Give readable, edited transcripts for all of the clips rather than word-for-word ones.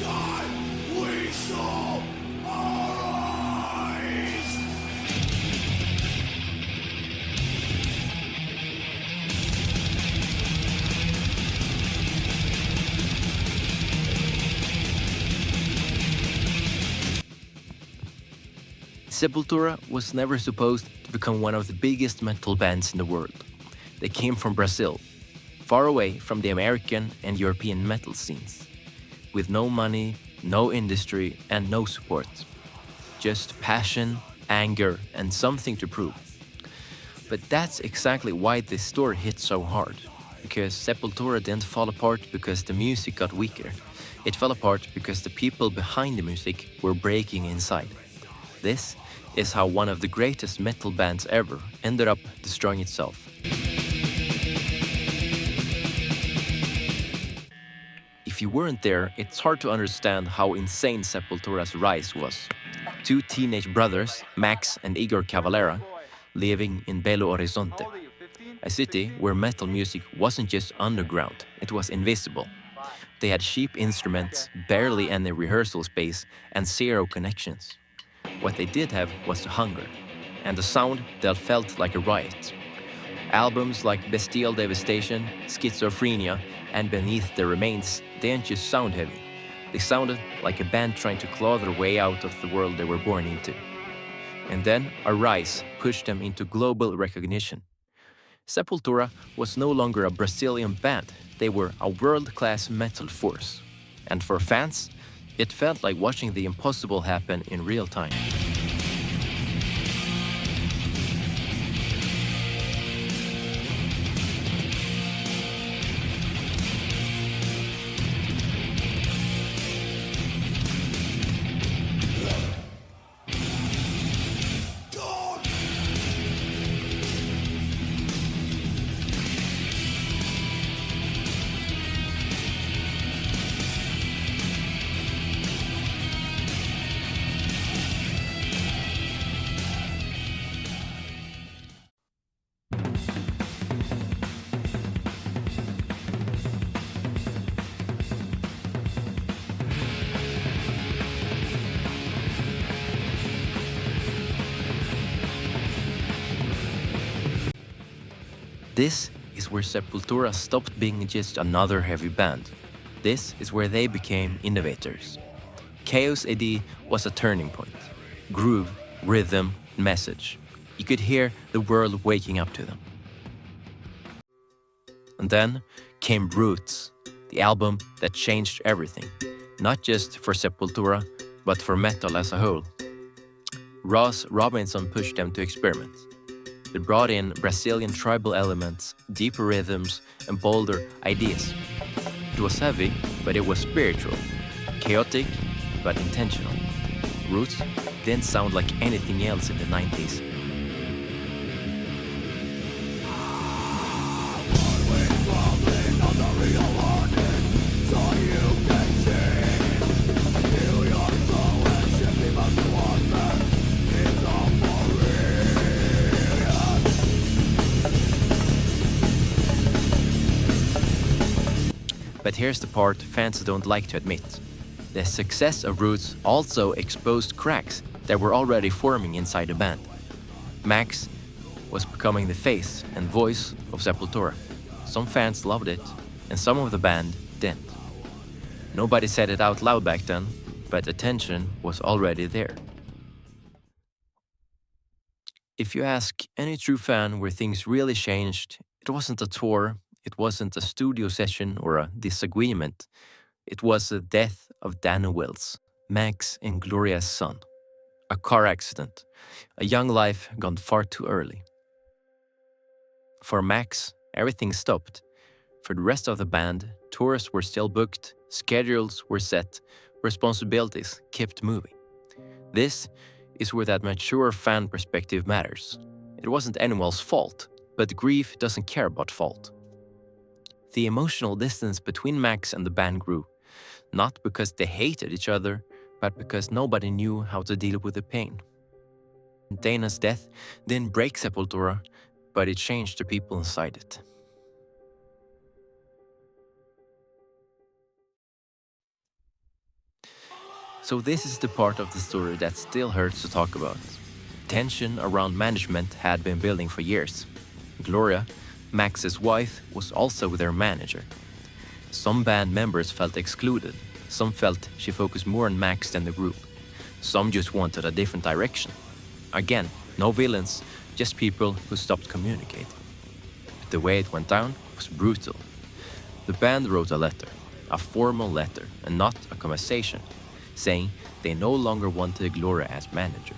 We shall arise. Sepultura was never supposed to become one of the biggest metal bands in the world. They came from Brazil, far away from the American and European metal scenes, with no money, no industry, and no support. Just passion, anger, and something to prove. But that's exactly why this story hit so hard. Because Sepultura didn't fall apart because the music got weaker. It fell apart because the people behind the music were breaking inside. This is how one of the greatest metal bands ever ended up destroying itself. If you weren't there, it's hard to understand how insane Sepultura's rise was. Two teenage brothers, Max and Igor Cavalera, living in Belo Horizonte, a city where metal music wasn't just underground, it was invisible. They had cheap instruments, barely any rehearsal space, and zero connections. What they did have was the hunger, and a sound that felt like a riot. Albums like Bestial Devastation, Schizophrenia, and Beneath the Remains didn't just sound heavy. They sounded like a band trying to claw their way out of the world they were born into. And then a rise pushed them into global recognition. Sepultura was no longer a Brazilian band, they were a world-class metal force. And for fans, it felt like watching the impossible happen in real time. This is where Sepultura stopped being just another heavy band. This is where they became innovators. Chaos AD was a turning point. Groove, rhythm, message. You could hear the world waking up to them. And then came Roots, the album that changed everything. Not just for Sepultura, but for metal as a whole. Ross Robinson pushed them to experiment. They brought in Brazilian tribal elements, deeper rhythms, and bolder ideas. It was heavy, but it was spiritual. Chaotic, but intentional. Roots didn't sound like anything else in the 90s. But here's the part fans don't like to admit. The success of Roots also exposed cracks that were already forming inside the band. Max was becoming the face and voice of Sepultura. Some fans loved it, and some of the band didn't. Nobody said it out loud back then, but attention was already there. If you ask any true fan where things really changed, it wasn't a tour, it wasn't a studio session or a disagreement. It was the death of Danny Wills, Max and Gloria's son. A car accident, a young life gone far too early. For Max, everything stopped. For the rest of the band, tours were still booked, schedules were set, responsibilities kept moving. This is where that mature fan perspective matters. It wasn't anyone's fault, but grief doesn't care about fault. The emotional distance between Max and the band grew, not because they hated each other, but because nobody knew how to deal with the pain. Dana's death didn't break Sepultura, but it changed the people inside it. So this is the part of the story that still hurts to talk about. Tension around management had been building for years. Gloria, Max's wife, was also their manager. Some band members felt excluded. Some felt she focused more on Max than the group. Some just wanted a different direction. Again, no villains, just people who stopped communicating. But the way it went down was brutal. The band wrote a letter, a formal letter, and not a conversation, saying they no longer wanted Gloria as manager.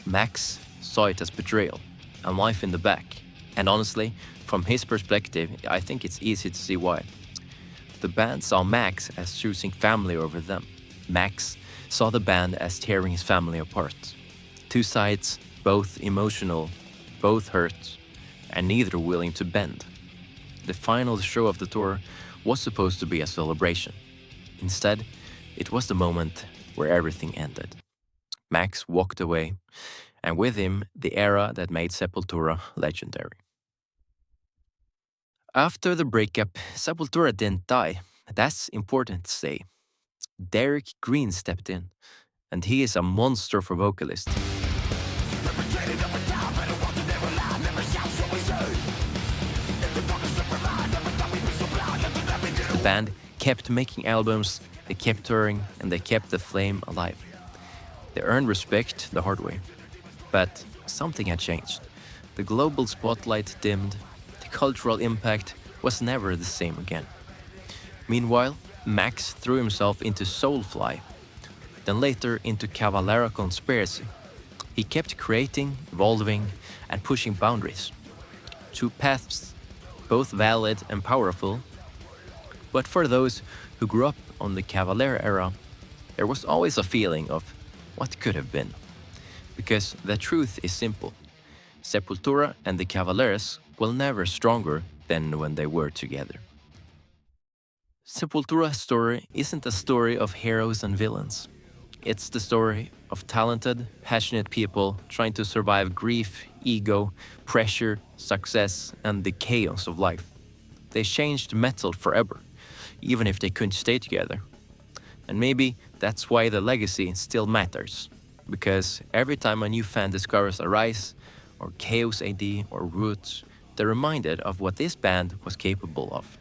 Max saw it as betrayal, a knife in the back, and honestly, from his perspective, I think it's easy to see why. The band saw Max as choosing family over them. Max saw the band as tearing his family apart. Two sides, both emotional, both hurt, and neither willing to bend. The final show of the tour was supposed to be a celebration. Instead, it was the moment where everything ended. Max walked away, and with him, the era that made Sepultura legendary. After the breakup, Sepultura didn't die. That's important to say. Derek Green stepped in, and he is a monster for vocalist. The band kept making albums, they kept touring, and they kept the flame alive. They earned respect the hard way. But something had changed. The global spotlight dimmed, the cultural impact was never the same again. Meanwhile, Max threw himself into Soulfly, then later into Cavalera Conspiracy. He kept creating, evolving, and pushing boundaries. Two paths, both valid and powerful. But for those who grew up on the Cavalera era, there was always a feeling of what could have been. Because the truth is simple. Sepultura and the Cavaleras were never stronger than when they were together. Sepultura's story isn't a story of heroes and villains. It's the story of talented, passionate people trying to survive grief, ego, pressure, success, and the chaos of life. They changed metal forever, even if they couldn't stay together. And maybe that's why the legacy still matters. Because every time a new fan discovers Arise, or Chaos AD, or Roots, they're reminded of what this band was capable of.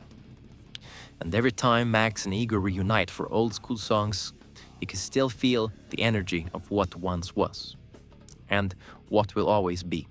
And every time Max and Igor reunite for old school songs, you can still feel the energy of what once was, and what will always be.